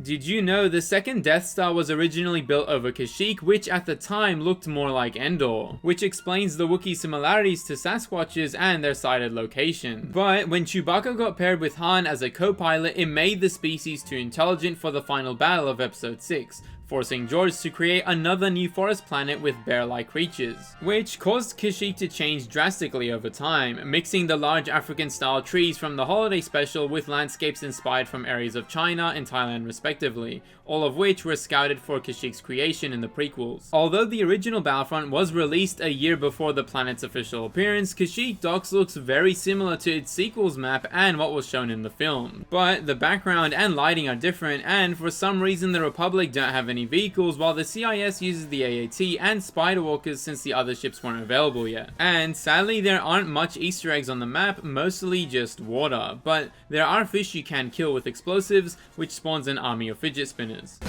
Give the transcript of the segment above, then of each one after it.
Did you know the second Death Star was originally built over Kashyyyk, which at the time looked more like Endor, which explains the Wookiee similarities to Sasquatches and their sighted location. But when Chewbacca got paired with Han as a co-pilot, it made the species too intelligent for the final battle of Episode 6, forcing George to create another new forest planet with bear-like creatures, which caused Kashyyyk to change drastically over time, mixing the large African-style trees from the holiday special with landscapes inspired from areas of China and Thailand respectively, all of which were scouted for Kashyyyk's creation in the prequels. Although the original Battlefront was released a year before the planet's official appearance, Kashyyyk Docks looks very similar to its sequel's map and what was shown in the film, but the background and lighting are different, and for some reason the Republic don't have any vehicles, while the CIS uses the AAT and Spider Walkers since the other ships weren't available yet. And sadly there aren't much Easter eggs on the map, mostly just water, but there are fish you can kill with explosives, which spawns an army of fidget spinners.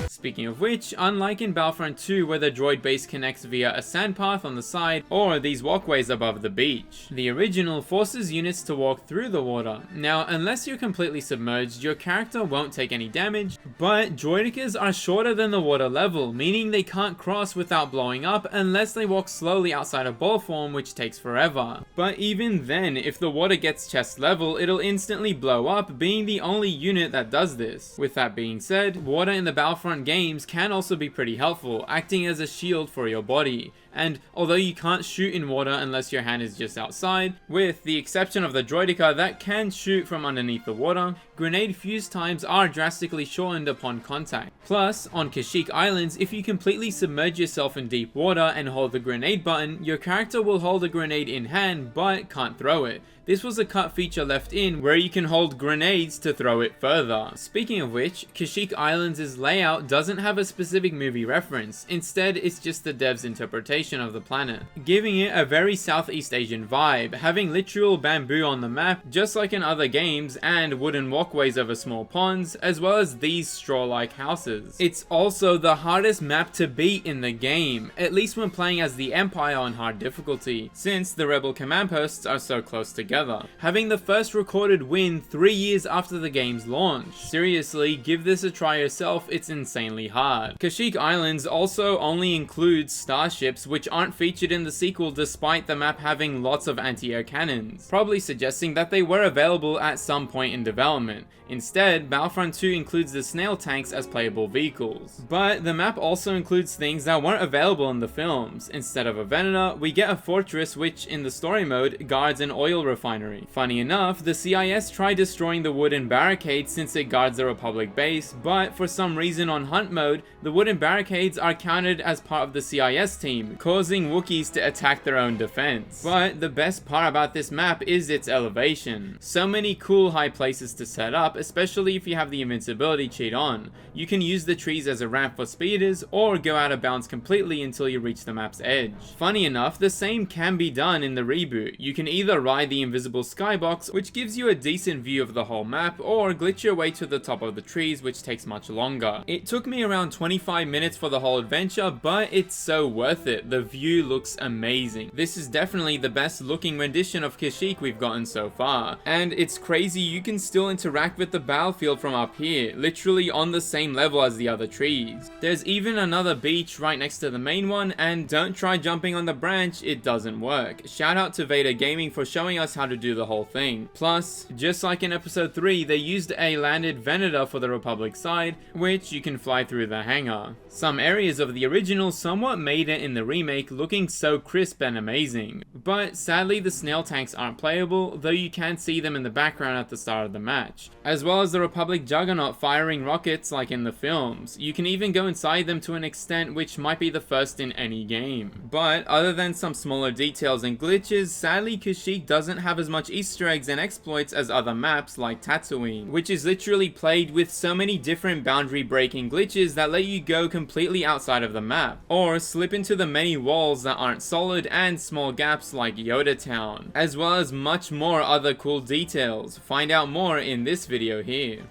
Speaking of which, unlike in Battlefront 2 where the droid base connects via a sand path on the side or these walkways above the beach, the original forces units to walk through the water. Now unless you're completely submerged, your character won't take any damage, but Droidekas are shorter than the water level, meaning they can't cross without blowing up unless they walk slowly outside of ball form, which takes forever. But even then, if the water gets chest level, it'll instantly blow up, being the only unit that does this. With that being said, water in the Battlefront games can also be pretty helpful, acting as a shield for your body. And although you can't shoot in water unless your hand is just outside, with the exception of the Droideka that can shoot from underneath the water, grenade fuse times are drastically shortened upon contact. Plus, on Kashyyyk Islands, if you completely submerge yourself in deep water and hold the grenade button, your character will hold a grenade in hand but can't throw it. This was a cut feature left in where you can hold grenades to throw it further. Speaking of which, Kashyyyk Islands' layout doesn't have a specific movie reference, instead it's just the devs' interpretation of the planet, giving it a very Southeast Asian vibe, having literal bamboo on the map just like in other games and wooden walkways over small ponds, as well as these straw-like houses. It's also the hardest map to beat in the game, at least when playing as the Empire on hard difficulty, since the rebel command posts are so close together, having the first recorded win 3 years after the game's launch. Seriously, give this a try yourself, it's insanely hard. Kashyyyk Islands also only includes starships, which aren't featured in the sequel despite the map having lots of anti-air cannons, probably suggesting that they were available at some point in development. Instead, Battlefront 2 includes the snail tanks as playable vehicles. But the map also includes things that weren't available in the films. Instead of a Venator, we get a fortress which, in the story mode, guards an oil refinery. Funny enough, the CIS tried destroying the wooden barricades since it guards the Republic base, but for some reason on hunt mode, the wooden barricades are counted as part of the CIS team, causing Wookiees to attack their own defense. But the best part about this map is its elevation. So many cool high places to set up, especially if you have the invincibility cheat on. You can use the trees as a ramp for speeders, or go out of bounds completely until you reach the map's edge. Funny enough, the same can be done in the reboot. You can either ride the invisible skybox, which gives you a decent view of the whole map, or glitch your way to the top of the trees, which takes much longer. It took me around 25 minutes for the whole adventure, but it's so worth it. The view looks amazing. This is definitely the best looking rendition of Kashyyyk we've gotten so far. And it's crazy you can still interact with the battlefield from up here, literally on the same level as the other trees. There's even another beach right next to the main one, and don't try jumping on the branch, it doesn't work. Shout out to Vader Gaming for showing us how to do the whole thing. Plus, just like in episode 3, they used a landed Venator for the Republic side, which you can fly through the hangar. Some areas of the original somewhat made it in the remake, looking so crisp and amazing. But sadly the snail tanks aren't playable, though you can see them in the background at the start of the match, as well as the Republic Juggernaut firing rockets like in the films. You can even go inside them to an extent which might be the first in any game. But other than some smaller details and glitches, sadly Kashyyyk doesn't have as much Easter eggs and exploits as other maps like Tatooine, which is literally played with so many different boundary breaking glitches that let you go completely outside of the map, or slip into the many walls that aren't solid and small gaps like Yoda Town, as well as much more other cool details. Find out more in this video here.